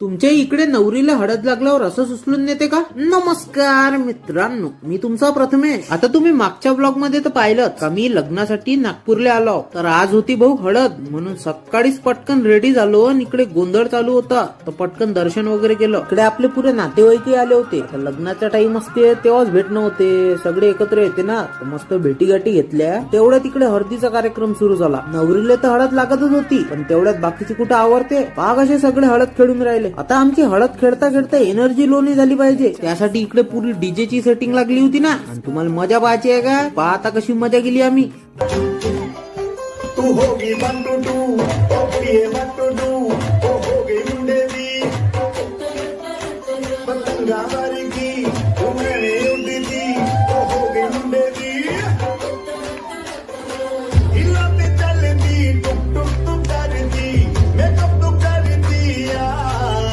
तुमच्या इकडे नवरीला हळद लागल्यावर असं उचलून नेते का? नमस्कार मित्रांनो, मी तुमचा प्रथमेश. आता तुम्ही मागच्या ब्लॉग मध्ये तर पाहिलं का मी लग्नासाठी नागपूरला आलो. तर आज होती भाऊ हळद, म्हणून सकाळीच पटकन रेडी झालो आणि इकडे गोंधळ चालू होता. तर पटकन दर्शन वगैरे केलं. इकडे आपले पुरे नातेवाईक आले होते. तर लग्नाचा टाइम असते तेव्हाच भेटणं होते, सगळे एकत्र येते ना. तर मस्त भेटी गाठी घेतल्या. तेवढ्या तिकडे हळदीचा कार्यक्रम सुरू झाला. नवरीला तर हळद लागतच होती, पण तेवढ्यात बाकीची कुठे आवडते. पाग असे सगळे हळद खेळून राहिले. आता आमची हळद खेळता खेळता एनर्जी लो नाही झाली पाहिजे, त्यासाठी इकडे पूरी डीजेची सेटिंग लागली होती ना. आणि तुम्हाला मजा पाहायची आहे का? पहा आता कशी मजा केली आम्ही. तू होगी बंडू